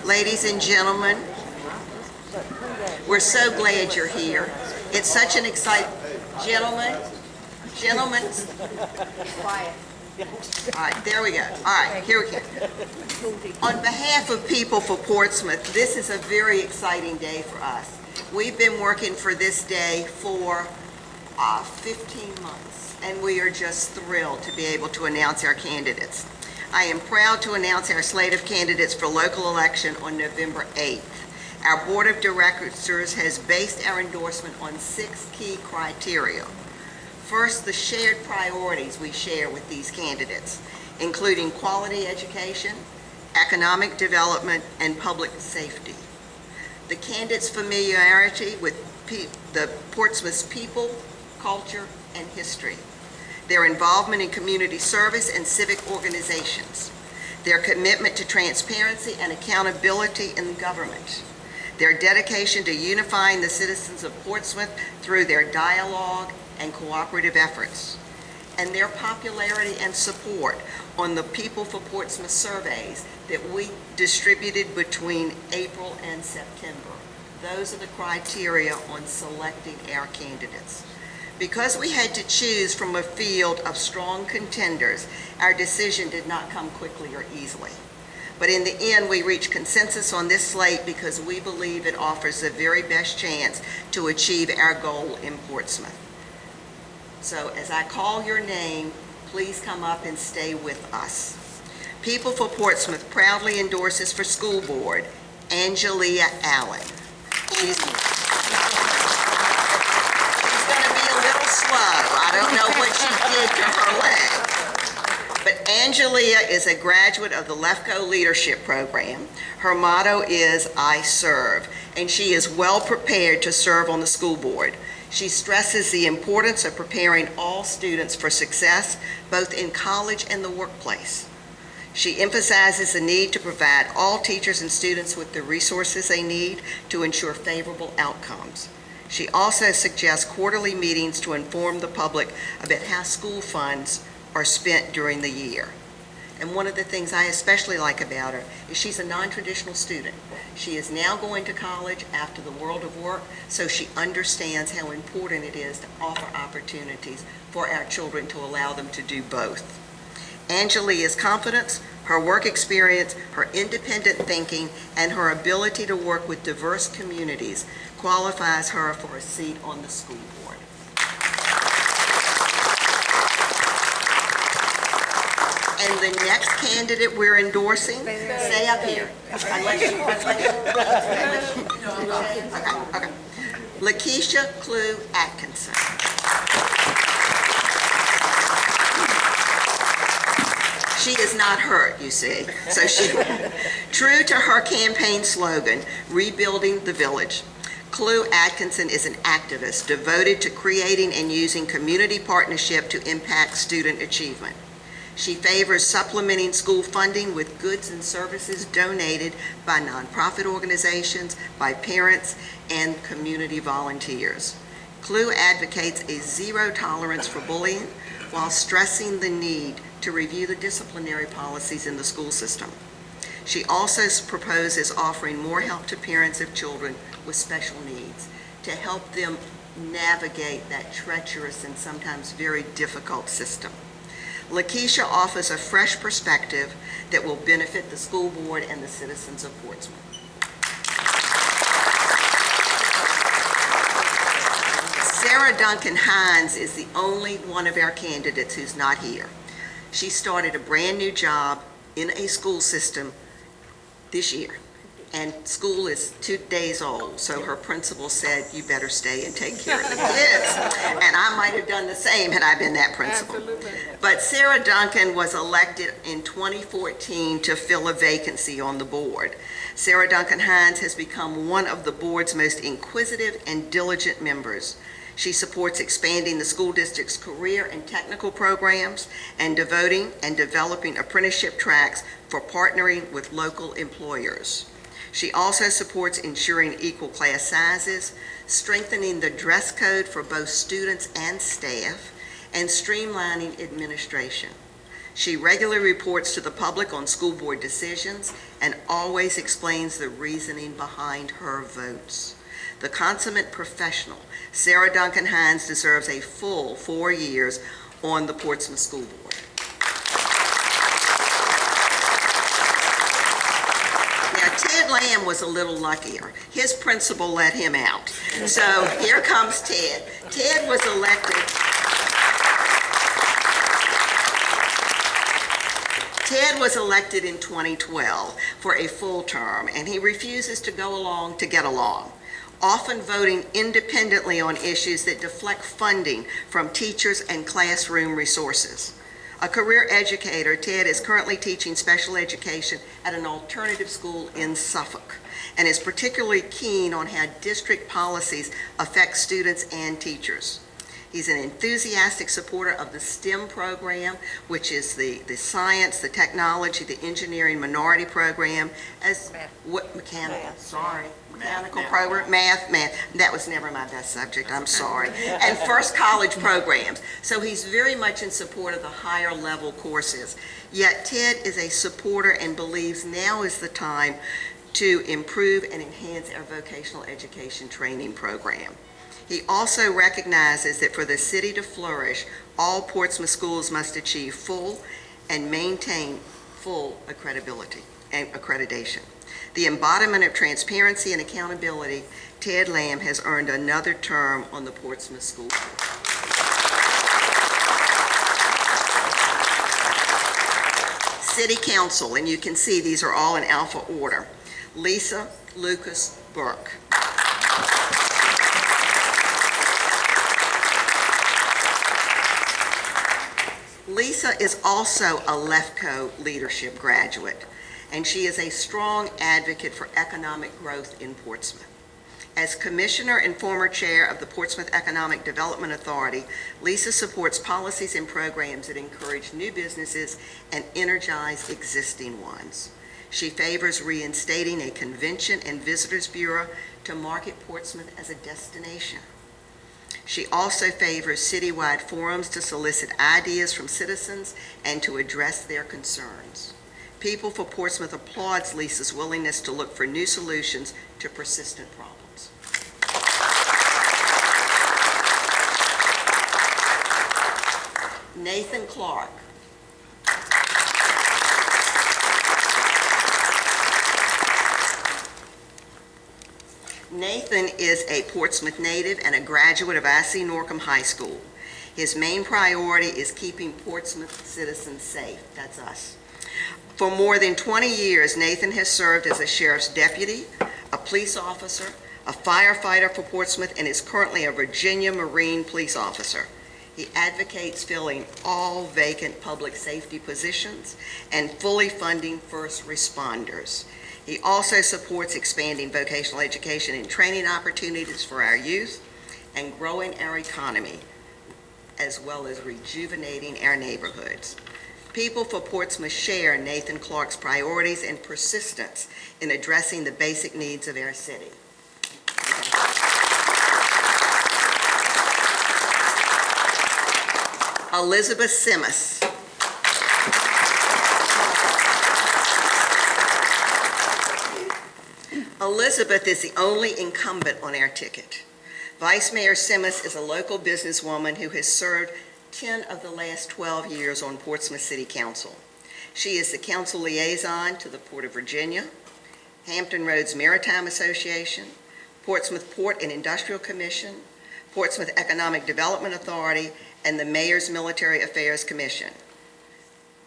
Ladies and gentlemen, we're so glad you're here. It's such an exciting, gentlemen, quiet. All right, there we go. All right, here we go. On behalf of People for Portsmouth, this is a very exciting day for us. We've been working for this day for 15 months, and we are just thrilled to be able to announce our candidates. I am proud to announce our slate of candidates for local election on November 8th. Our Board of Directors has based our endorsement on 6 key criteria. First, the shared priorities we share with these candidates, including quality education, economic development, and public safety. The candidates' familiarity with the Portsmouth's people, culture, and history. Their involvement in community service and civic organizations. Their commitment to transparency and accountability in government. Their dedication to unifying the citizens of Portsmouth through their dialogue and cooperative efforts, and their popularity and support on the People for Portsmouth surveys that we distributed between April and September. Those are the criteria on selecting our candidates. Because we had to choose from a field of strong contenders, our decision did not come quickly or easily. But in the end, we reached consensus on this slate because we believe it offers the very best chance to achieve our goal in Portsmouth. So as I call your name, please come up and stay with us. People for Portsmouth proudly endorses for school board, Angelia Allen. She's going to be a little slow. I don't know what she did to her leg. But Angelia is a graduate of the LEFCO Leadership Program. Her motto is, I serve, and she is well prepared to serve on the school board. She stresses the importance of preparing all students for success, both in college and the workplace. She emphasizes the need to provide all teachers and students with the resources they need to ensure favorable outcomes. She also suggests quarterly meetings to inform the public about how school funds are spent during the year. And one of the things I especially like about her is she's a non-traditional student. She is now going to college after the world of work, so she understands how important it is to offer opportunities for our children to allow them to do both. Angelia's confidence, her work experience, her independent thinking, and her ability to work with diverse communities qualifies her for a seat on the school board. And the next candidate we're endorsing, stay up here. Okay. Lakeisha Clue Atkinson. She is not hurt, you see. So true to her campaign slogan, Rebuilding the Village, Clue Atkinson is an activist devoted to creating and using community partnership to impact student achievement. She favors supplementing school funding with goods and services donated by nonprofit organizations, by parents, and community volunteers. Clue advocates a zero tolerance for bullying while stressing the need to review the disciplinary policies in the school system. She also proposes offering more help to parents of children with special needs to help them navigate that treacherous and sometimes very difficult system. Lakeisha offers a fresh perspective that will benefit the school board and the citizens of Portsmouth. Sara Duncan Hines is the only one of our candidates who's not here. She started a brand new job in a school system this year, and school is 2 days old, so her principal said, you better stay and take care of the kids. And I might have done the same had I been that principal. Absolutely. But Sara Duncan was elected in 2014 to fill a vacancy on the board. Sara Duncan Hines has become one of the board's most inquisitive and diligent members. She supports expanding the school district's career and technical programs and devoting and developing apprenticeship tracks for partnering with local employers. She also supports ensuring equal class sizes, strengthening the dress code for both students and staff, and streamlining administration. She regularly reports to the public on school board decisions and always explains the reasoning behind her votes. The consummate professional, Sara Duncan Hines, deserves a full 4 years on the Portsmouth School Board. Now, Ted Lamb was a little luckier. His principal let him out. So here comes Ted. Ted was elected in 2012 for a full term, and he refuses to go along to get along, often voting independently on issues that deflect funding from teachers and classroom resources. A career educator, Ted is currently teaching special education at an alternative school in Suffolk and is particularly keen on how district policies affect students and teachers. He's an enthusiastic supporter of the STEM program, which is the science, the technology, the engineering minority program, mechanical program, math. That was never my best subject, I'm sorry. And first college programs. So he's very much in support of the higher level courses. Yet Ted is a supporter and believes now is the time to improve and enhance our vocational education training program. He also recognizes that for the city to flourish, all Portsmouth schools must achieve full and maintain full accreditation. The embodiment of transparency and accountability, Ted Lamb has earned another term on the Portsmouth School Board. City Council, and you can see these are all in alpha order. Lisa Lucas Burke. Lisa is also a LEFCO leadership graduate, and she is a strong advocate for economic growth in Portsmouth. As commissioner and former chair of the Portsmouth Economic Development Authority, Lisa supports policies and programs that encourage new businesses and energize existing ones. She favors reinstating a convention and visitors bureau to market Portsmouth as a destination. She also favors citywide forums to solicit ideas from citizens and to address their concerns. People for Portsmouth applauds Lisa's willingness to look for new solutions to persistent problems. Nathan Clark. Nathan is a Portsmouth native and a graduate of I.C. Norcom High School. His main priority is keeping Portsmouth citizens safe. That's us. For more than 20 years, Nathan has served as a sheriff's deputy, a police officer, a firefighter for Portsmouth, and is currently a Virginia Marine police officer. He advocates filling all vacant public safety positions and fully funding first responders. He also supports expanding vocational education and training opportunities for our youth and growing our economy, as well as rejuvenating our neighborhoods. People for Portsmouth share Nathan Clark's priorities and persistence in addressing the basic needs of our city. Elizabeth Simmons. Elizabeth is the only incumbent on our ticket. Vice Mayor Simmons is a local businesswoman who has served 10 of the last 12 years on Portsmouth City Council. She is the council liaison to the Port of Virginia, Hampton Roads Maritime Association, Portsmouth Port and Industrial Commission, Portsmouth Economic Development Authority, and the Mayor's Military Affairs Commission.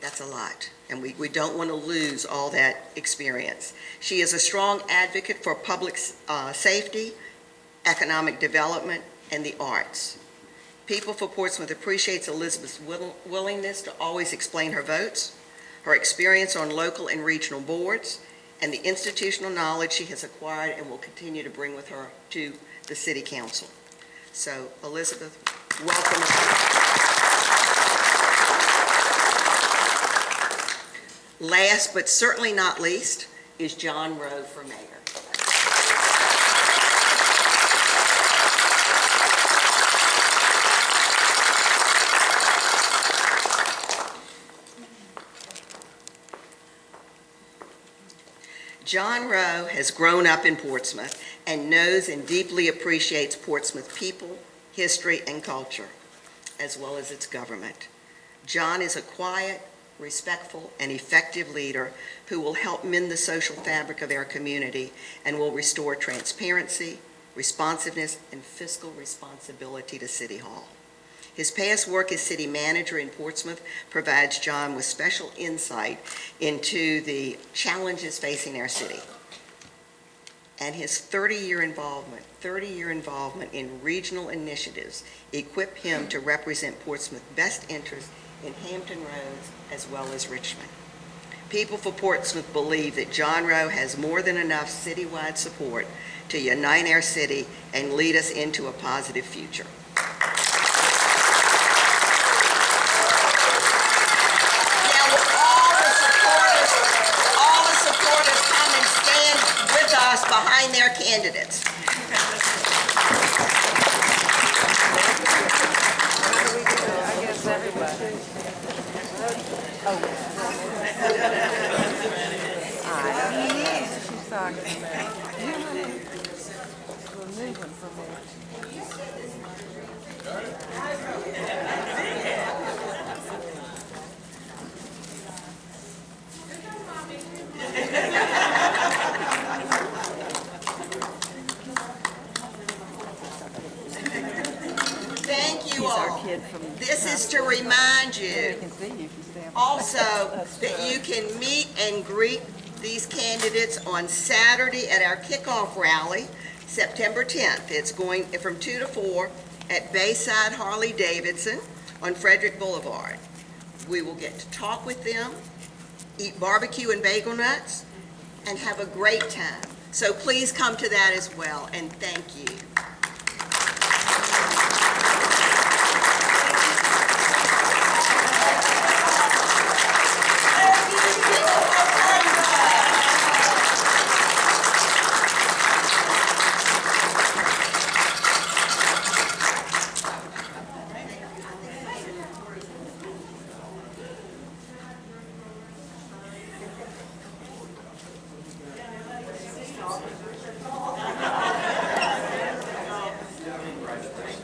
That's a lot, and we don't want to lose all that experience. She is a strong advocate for public safety, economic development, and the arts. People for Portsmouth appreciates Elizabeth's willingness to always explain her votes, her experience on local and regional boards, and the institutional knowledge she has acquired and will continue to bring with her to the City Council. So, Elizabeth, welcome. Last but certainly not least is John Rowe for mayor. John Rowe has grown up in Portsmouth and knows and deeply appreciates Portsmouth people, history, and culture, as well as its government. John is a quiet, respectful, and effective leader who will help mend the social fabric of our community and will restore transparency, responsiveness, and fiscal responsibility to City Hall. His past work as city manager in Portsmouth provides John with special insight into the challenges facing our city. And his 30-year involvement in regional initiatives equip him to represent Portsmouth's best interests in Hampton Roads as well as Richmond. People for Portsmouth believe that John Rowe has more than enough citywide support to unite our city and lead us into a positive future. Behind their candidates. Thank you all. This is to remind you also that you can meet and greet these candidates on Saturday at our kickoff rally, September 10th. It's going from 2 to 4 at Bayside Harley-Davidson on Frederick Boulevard. We will get to talk with them, eat barbecue and bagel nuts, and have a great time. So please come to that as well, and thank you.